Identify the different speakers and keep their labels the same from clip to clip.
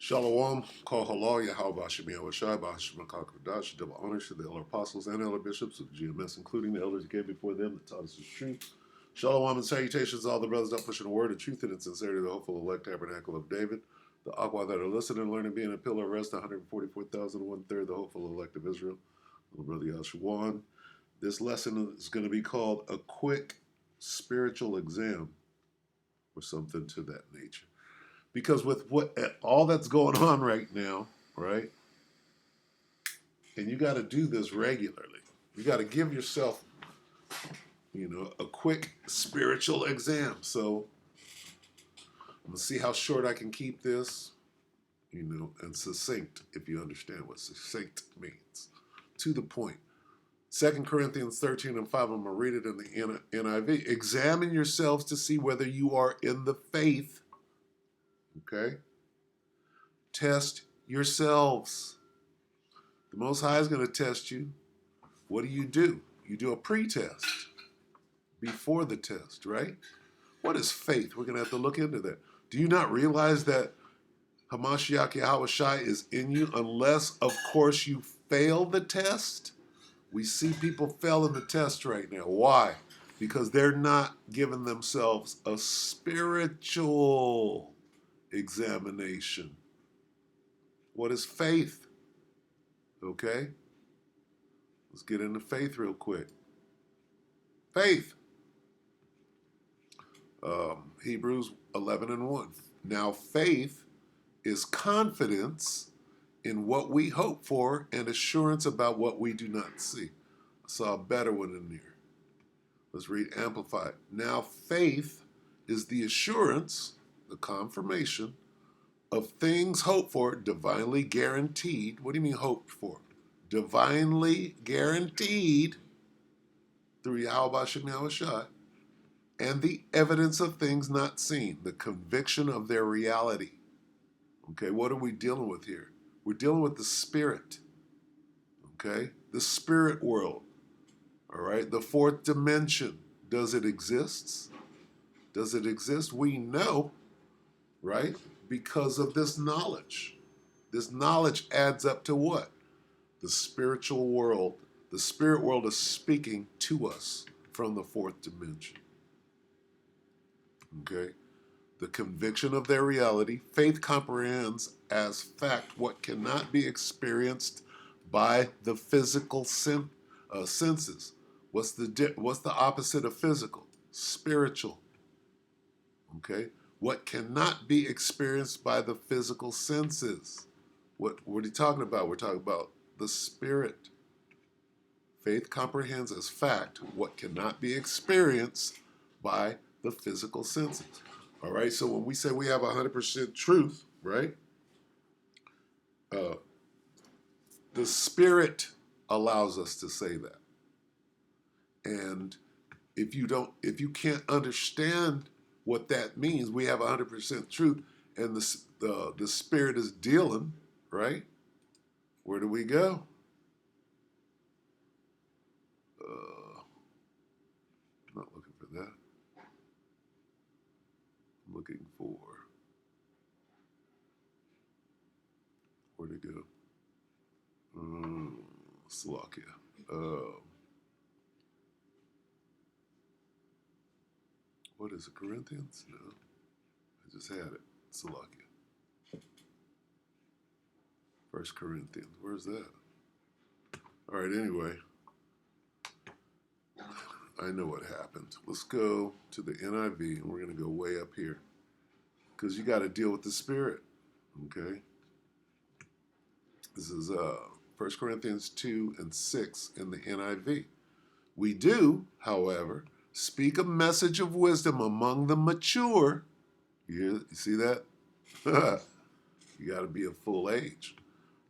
Speaker 1: Shalom, Kol Halal, Yahweh Hashem Yahweh Shai, Bahashem HaKadosh, double honors to the elder apostles and elder bishops of GMS, including the elders who came before them that taught us the truth. Shalom and salutations to all the brothers that pushing the word of truth and in sincerity, the hopeful elect tabernacle of David, the Aqua that are listening and learning, being a pillar of rest, 144,000, one-third, the hopeful elect of Israel, little brother Yahshuan. This lesson is going to be called a quick spiritual exam or something to that nature. Because with what all that's going on right now, right? And you got to do this regularly. You got to give yourself, a quick spiritual exam. So I'm going to see how short I can keep this, and succinct, if you understand what succinct means. To the point. 2 Corinthians 13 and 5, I'm going to read it in the NIV. Examine yourselves to see whether you are in the faith. Okay? Test yourselves. The Most High is going to test you. What do? You do a pre-test before the test, right? What is faith? We're going to have to look into that. Do you not realize that Hamashiach Yahweh Shai is in you unless, of course, you fail the test? We see people failing the test right now. Why? Because they're not giving themselves a spiritual examination. What is faith? Okay? Let's get into faith real quick. Faith. Hebrews 11 and 1. Now faith is confidence in what we hope for and assurance about what we do not see. I saw a better one in there. Let's read Amplified. Now faith is the assurance, the confirmation of things hoped for, divinely guaranteed. What do you mean hoped for? Divinely guaranteed through Yahweh Hashem Yahweh Shai, and the evidence of things not seen, the conviction of their reality. Okay, what are we dealing with here? We're dealing with the spirit. Okay, the spirit world. All right, the fourth dimension. Does it exist? Does it exist? We know, right? Because of this knowledge. This knowledge adds up to what? The spiritual world. The spirit world is speaking to us from the fourth dimension. Okay? The conviction of their reality. Faith comprehends as fact what cannot be experienced by the physical senses. What's the opposite of physical? Spiritual. Okay? What cannot be experienced by the physical senses. What are you talking about? We're talking about the spirit. Faith comprehends as fact what cannot be experienced by the physical senses. All right, so when we say we have 100% truth, right? The spirit allows us to say that. And if you can't understand what that means, we have 100% truth, and the spirit is dealing, right? Where do we go? I'm not looking for that. I'm looking for where to go. Slovakia. What is it, Corinthians? No, I just had it. Slovakia. 1 Corinthians. Where's that? All right, anyway. I know what happened. Let's go to the NIV, and we're going to go way up here. Because you got to deal with the spirit. Okay? This is 1 Corinthians 2 and 6 in the NIV. We do, however, speak a message of wisdom among the mature. You see that? You got to be of full age.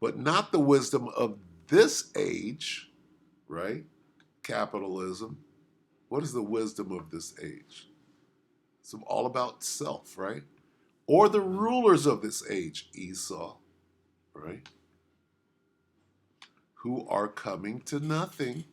Speaker 1: But not the wisdom of this age, right? Capitalism. What is the wisdom of this age? It's all about self, right? Or the rulers of this age, Esau, right? Who are coming to nothing.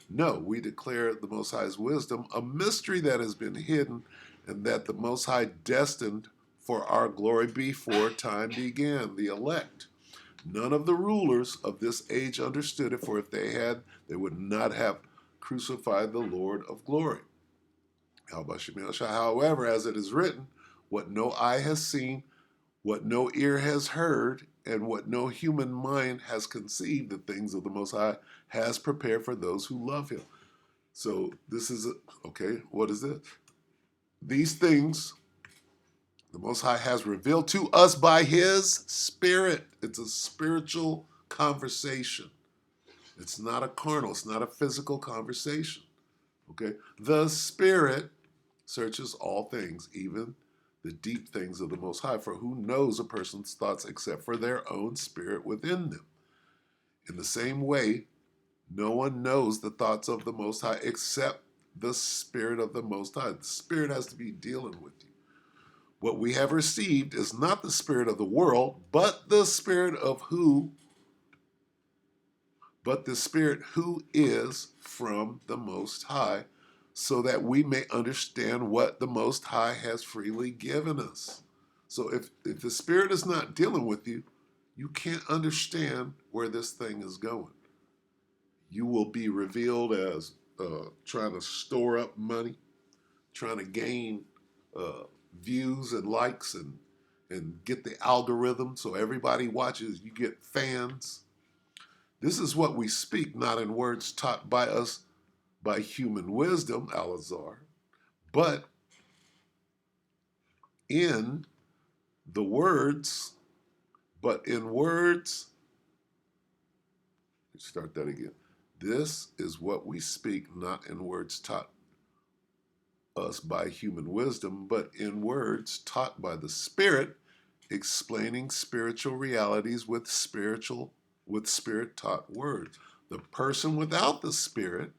Speaker 1: No, we declare the Most High's wisdom, a mystery that has been hidden and that the Most High destined for our glory before time began, the elect. None of the rulers of this age understood it, for if they had, they would not have crucified the Lord of glory. However, as it is written, what no eye has seen, what no ear has heard, and what no human mind has conceived, the things of the Most High has prepared for those who love him. So this is, okay, what is this? These things the Most High has revealed to us by his Spirit. It's a spiritual conversation. It's not a carnal, it's not a physical conversation. Okay? The Spirit searches all things, even the deep things of the Most High, for who knows a person's thoughts except for their own spirit within them? In the same way, no one knows the thoughts of the Most High except the Spirit of the Most High. The Spirit has to be dealing with you. What we have received is not the spirit of the world, but the Spirit who is from the Most High, so that we may understand what the Most High has freely given us. So if the Spirit is not dealing with you, you can't understand where this thing is going. You will be revealed as trying to store up money, trying to gain views and likes and get the algorithm so everybody watches, you get fans. This is what we speak, not in words taught by us by human wisdom, Alazar, but in the words, start that again. This is what we speak, not in words taught us by human wisdom, but in words taught by the Spirit, explaining spiritual realities with spirit taught words. The person without the Spirit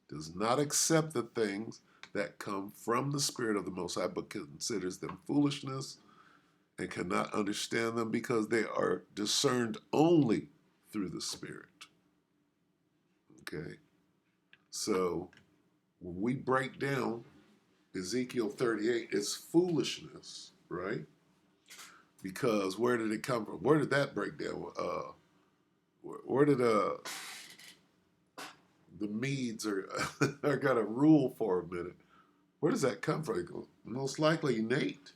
Speaker 1: does not accept the things that come from the Spirit of the Most High, but considers them foolishness and cannot understand them because they are discerned only through the Spirit. Okay? So when we break down Ezekiel 38, it's foolishness, right? Because where did it come from? Where did that break down? Where did the Medes are got a rule for a minute? Where does that come from? Most likely Nate.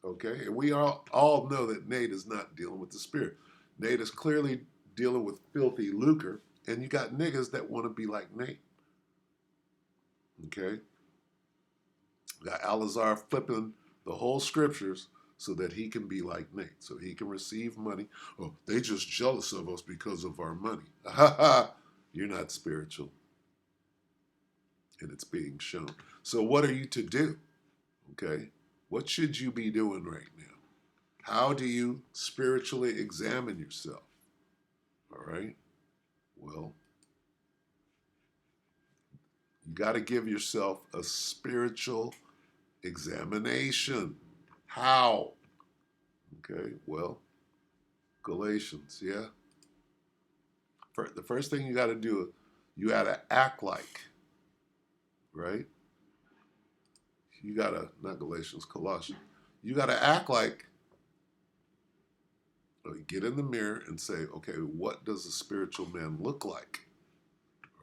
Speaker 1: Okay, and we all know that Nate is not dealing with the Spirit. Nate is clearly dealing with filthy lucre, and you got niggas that want to be like Nate. Okay, got Alazar flipping the whole scriptures so that he can be like Nate, so he can receive money. Oh, they just jealous of us because of our money. You're not spiritual, and it's being shown. So what are you to do? Okay, what should you be doing right now? How do you spiritually examine yourself? All right. Well, you got to give yourself a spiritual examination. How? Okay. Well, Galatians, yeah. The first thing you got to do, you got to act like, right? You got to, not Galatians, Colossians. You got to act like, get in the mirror and say, okay, what does a spiritual man look like?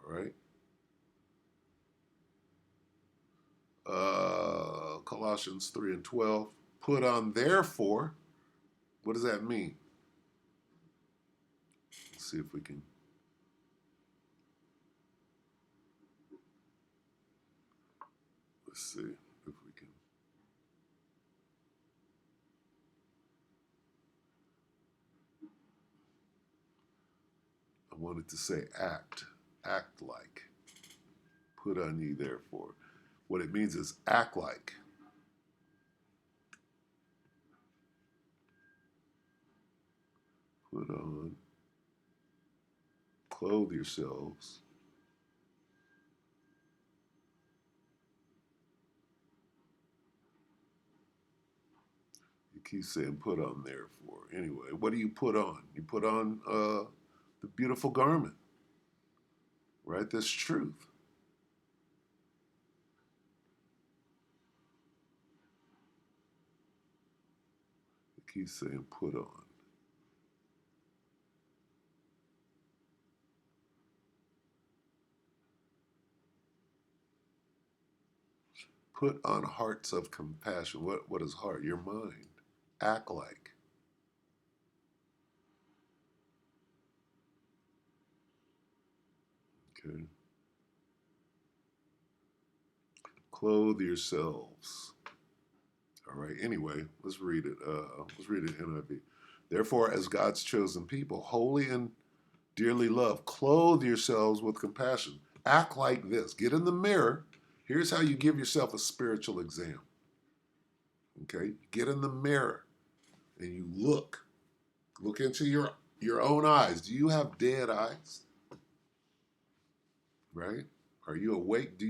Speaker 1: All right. Colossians 3 and 12. Put on, therefore, what does that mean? Let's see if we can. Let's see if we can. I wanted to say act. Act like. Put on ye, therefore. What it means is act like. Put on. Clothe yourselves. You keep saying put on, therefore. Anyway, what do you put on? You put on the beautiful garment, right? This truth. He's saying put on. Put on hearts of compassion. What is heart? Your mind. Act like. Okay. Clothe yourselves. All right. Anyway, let's read it. Let's read it in NIV. Therefore, as God's chosen people, holy and dearly loved, clothe yourselves with compassion. Act like this. Get in the mirror. Here's how you give yourself a spiritual exam. Okay? Get in the mirror and you look. Look into your own eyes. Do you have dead eyes? Right? Are you awake?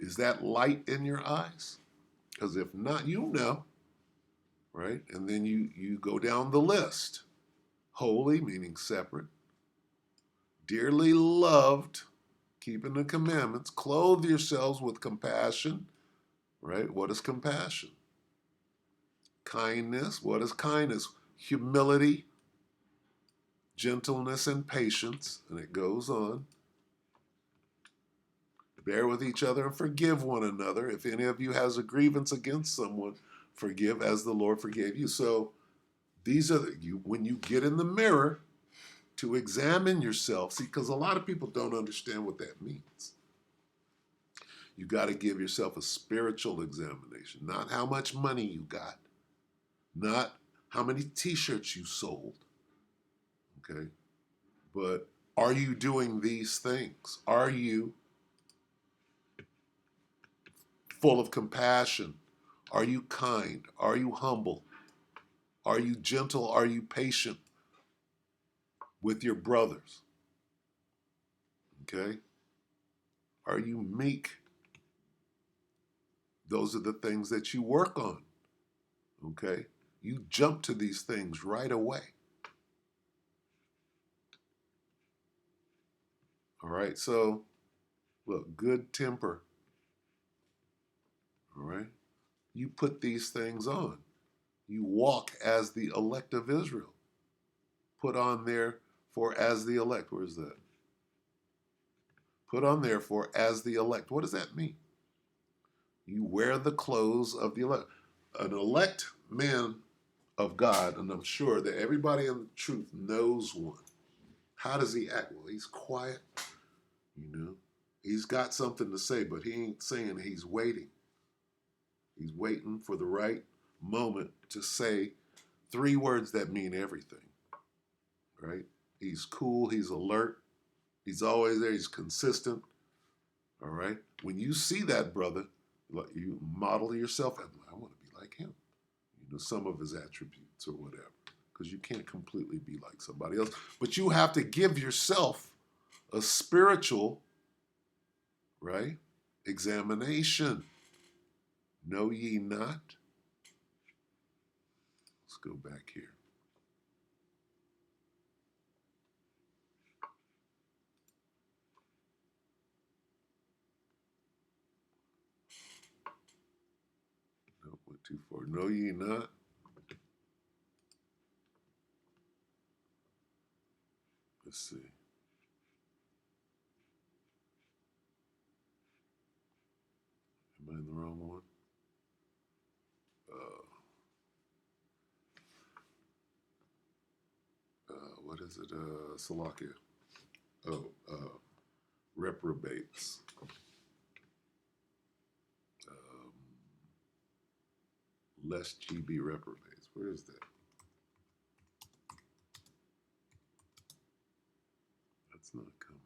Speaker 1: Is that light in your eyes? Because if not, you know. Right? And then you go down the list. Holy, meaning separate. Dearly loved, keeping the commandments. Clothe yourselves with compassion. Right? What is compassion? Kindness. What is kindness? Humility, gentleness, and patience. And it goes on. Bear with each other and forgive one another. If any of you has a grievance against someone, forgive as the Lord forgave you. So these are when you get in the mirror to examine yourself. See, because a lot of people don't understand what that means. You got to give yourself a spiritual examination, not how much money you got, not how many t-shirts you sold, okay? But are you doing these things? Are you full of compassion? Are you kind? Are you humble? Are you gentle? Are you patient with your brothers? Okay? Are you meek? Those are the things that you work on. Okay? You jump to these things right away. All right? So, look, good temper. All right? You put these things on. You walk as the elect of Israel. Put on there for as the elect. Where is that? Put on there for as the elect. What does that mean? You wear the clothes of the elect. An elect man of God, and I'm sure that everybody in the truth knows one. How does he act? Well, he's quiet, you know. He's got something to say, but he ain't saying. He's waiting. He's waiting for the right moment to say three words that mean everything, right? He's cool. He's alert. He's always there. He's consistent, all right? When you see that brother, you model yourself. I want to be like him. You know, some of his attributes or whatever, because you can't completely be like somebody else. But you have to give yourself a spiritual, right, examination. Know ye not? Let's go back here. No, went too far. Know ye not? Let's see. Am I in the wrong one? What is it? Salakia. Oh, reprobates. Um, Lest ye be reprobates. Where is that? That's not coming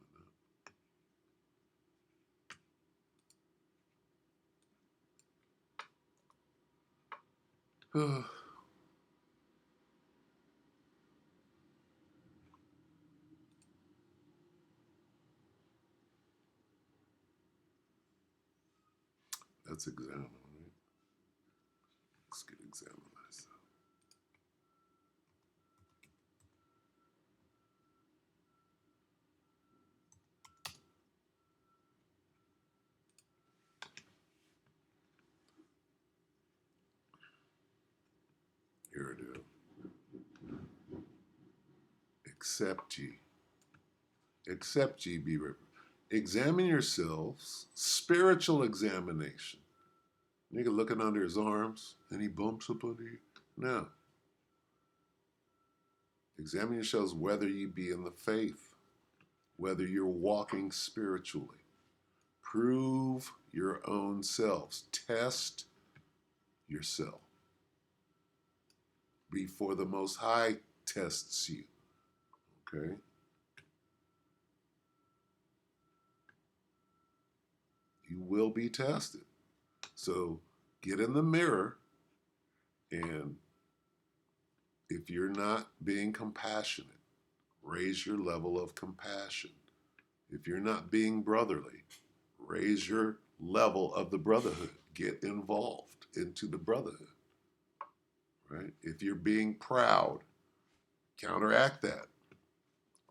Speaker 1: up. Let's examine, right? Let's get examined myself. Here it is. except ye. Except ye be reproved. Examine yourselves, spiritual examination. Nigga looking under his arms, and he bumps up under you. No. Examine yourselves whether ye be in the faith, whether you're walking spiritually. Prove your own selves. Test yourself before the Most High tests you. Okay? You will be tested. So get in the mirror, and if you're not being compassionate, raise your level of compassion. If you're not being brotherly, raise your level of the brotherhood. Get involved into the brotherhood. Right? If you're being proud, counteract that.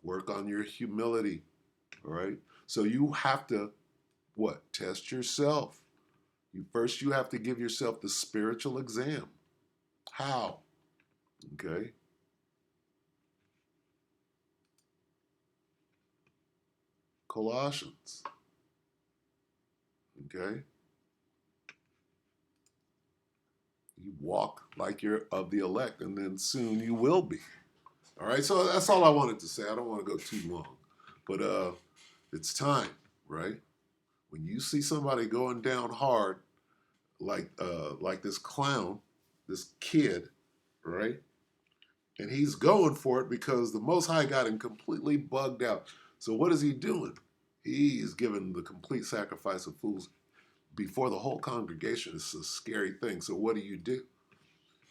Speaker 1: Work on your humility. All right? So you have to what? Test yourself. First you have to give yourself the spiritual exam. How? Okay? Colossians. Okay? You walk like you're of the elect, and then soon you will be. All right, so that's all I wanted to say. I don't want to go too long, but it's time, right? When you see somebody going down hard, like this clown, this kid, right? And he's going for it because the Most High got him completely bugged out. So what is he doing? He's giving the complete sacrifice of fools before the whole congregation. It's a scary thing. So what do? You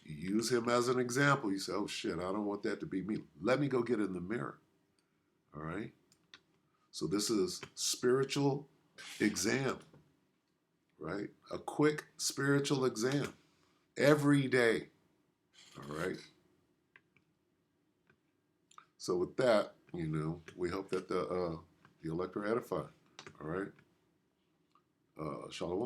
Speaker 1: use him as an example. You say, oh shit, I don't want that to be me. Let me go get in the mirror. All right? So this is spiritual exam, right? A quick spiritual exam every day. All right? So with that, we hope that the elect are edified. All right? Shalom.